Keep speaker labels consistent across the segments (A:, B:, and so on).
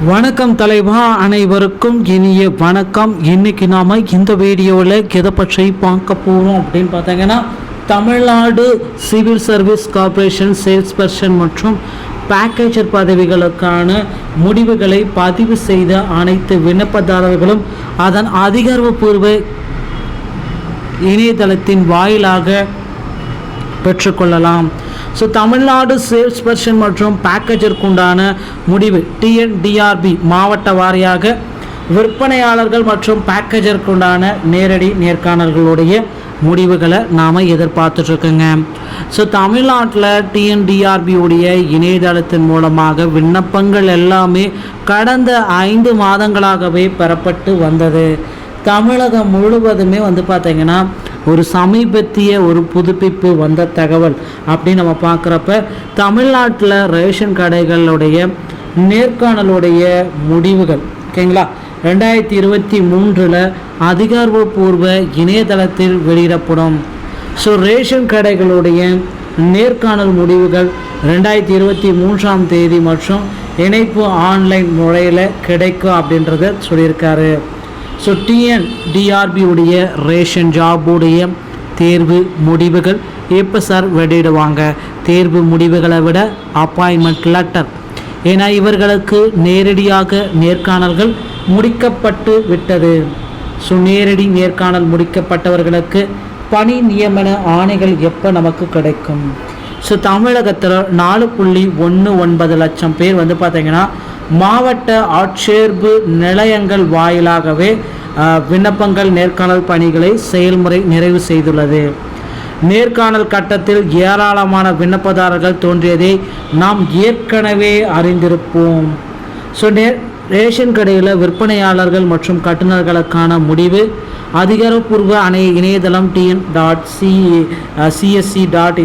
A: வணக்கம் தலைவா, அனைவருக்கும் இனிய வணக்கம். இன்னைக்கு நாம் இந்த வீடியோவில் எதை பற்றி பார்க்க போகிறோம் அப்படின்னு பார்த்தீங்கன்னா, Tamil Nadu civil service corporation sales person மற்றும் பேக்கேஜர் பதவிகளுக்கான முடிவுகளை பதிவு செய்த அனைத்து விண்ணப்பதாரர்களும் அதன் அதிகாரப்பூர்வ இணையதளத்தின் வாயிலாக பெற்றுக்கொள்ளலாம். ஸோ தமிழ்நாடு சேல்ஸ் பர்சன் மற்றும் பேக்கேஜருக்கு உண்டான முடிவு டிஎன்டிஆர்பி மாவட்ட வாரியாக விற்பனையாளர்கள் மற்றும் பேக்கேஜருக்கு உண்டான நேரடி நேர்காணல்களுடைய முடிவுகளை நாம் எதிர்பார்த்துட்ருக்கோங்க. ஸோ தமிழ்நாட்டில் டிஎன்டிஆர்பியுடைய இணையதளத்தின் மூலமாக விண்ணப்பங்கள் எல்லாமே கடந்த 5 மாதங்களாகவே பெறப்பட்டு வந்தது. தமிழகம் முழுவதுமே பார்த்திங்கன்னா ஒரு சமீபத்திய ஒரு புதுப்பிப்பு வந்த தகவல் அப்படின்னு நம்ம பார்க்குறப்ப, தமிழ்நாட்டில் ரேஷன் கடைகளுடைய நேர்காணலுடைய முடிவுகள் ஓகேங்களா 2023 அதிகாரப்பூர்வ இணையதளத்தில் வெளியிடப்படும். ஸோ ரேஷன் கடைகளுடைய நேர்காணல் முடிவுகள் 2023 தேதி மற்றும் இணைப்பு ஆன்லைன் முறையில் கிடைக்கும் அப்படின்றத சொல்லியிருக்காரு. ஸோ டிஎன்டிஆர்பி உடைய ரேஷன் ஜாபுடைய தேர்வு முடிவுகள் எப்போ சார் வெளியிடுவாங்க? தேர்வு முடிவுகளை விட அப்பாயின்மெண்ட் லெட்டர், ஏன்னா இவர்களுக்கு நேரடியாக நேர்காணல்கள் முடிக்கப்பட்டு விட்டது. ஸோ நேரடி நேர்காணல் முடிக்கப்பட்டவர்களுக்கு பணி நியமன ஆணைகள் எப்போ நமக்கு கிடைக்கும்? ஸோ தமிழகத்தில் 4.19 லட்சம் பேர் பார்த்திங்கன்னா மாவட்ட ஆட்சேர்ப்பு நிலையங்கள் வாயிலாகவே விண்ணப்பங்கள் நேர்காணல் பணிகளை செயல்முறை நிறைவு செய்துள்ளது. நேர்காணல் கட்டத்தில் ஏராளமான விண்ணப்பதாரர்கள் தோன்றியதை நாம் ஏற்கனவே அறிந்திருப்போம். ஸோ ரேஷன் கடையில் விற்பனையாளர்கள் மற்றும் கட்டுநர்களுக்கான முடிவு அதிகாரப்பூர்வ இணையதளம் tn.csc.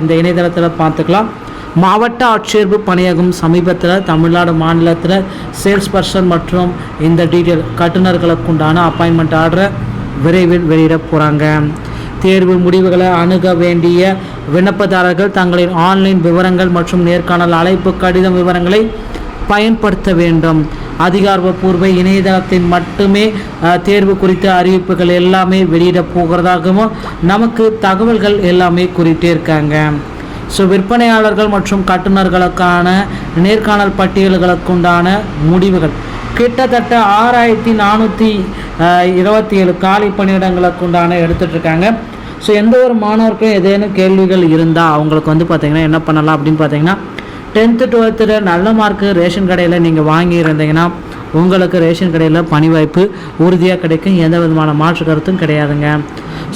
A: இந்த இணையதளத்தில் பார்த்துக்கலாம். மாவட்ட ஆட்சேர்ப்பு பணியகம் சமீபத்தில் தமிழ்நாடு மாநிலத்தில் சேல்ஸ் பர்சன் மற்றும் இந்த டீட்டெயில் கட்டுநர்களுக்கு உண்டான அப்பாயின்மெண்ட் ஆர்டரை விரைவில் வெளியிட போகிறாங்க. தேர்வு முடிவுகளை அணுக வேண்டிய விண்ணப்பதாரர்கள் தங்களின் ஆன்லைன் விவரங்கள் மற்றும் நேர்காணல் அழைப்பு கடிதம் விவரங்களை பயன்படுத்த வேண்டும். அதிகாரப்பூர்வ இணையதளத்தின் மட்டுமே தேர்வு குறித்த அறிவிப்புகள் எல்லாமே வெளியிட போகிறதாகவும் நமக்கு தகவல்கள் எல்லாமே குறித்தே இருக்காங்க. ஸோ விற்பனையாளர்கள் மற்றும் கட்டுநர்களுக்கான நேர்காணல் பட்டியல்களுக்கு உண்டான முடிவுகள் கிட்டத்தட்ட 6427 காலி பணியிடங்களுக்கு உண்டான எடுத்துகிட்ருக்காங்க. ஸோ எந்த ஒரு மாணவருக்கும் ஏதேனும் கேள்விகள் இருந்தால் அவங்களுக்கு பார்த்திங்கன்னா என்ன பண்ணலாம் அப்படின்னு பார்த்தீங்கன்னா, 10th 12th நல்ல மார்க்கு ரேஷன் கடையில் நீங்கள் வாங்கியிருந்தீங்கன்னா உங்களுக்கு ரேஷன் கடையில் பணி வாய்ப்பு உறுதியாக கிடைக்கும். எந்த விதமான மாற்று கருத்தும் கிடையாதுங்க.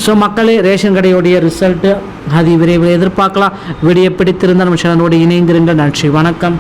A: ஸோ மக்களே, ரேஷன் கடையுடைய ரிசல்ட்டு அது விரைவில் எதிர்பார்க்கலாம். வீடியோ பிடித்திருந்தால் நம்ம சேனலோடு இணைந்திருங்கள். நன்றி, வணக்கம்.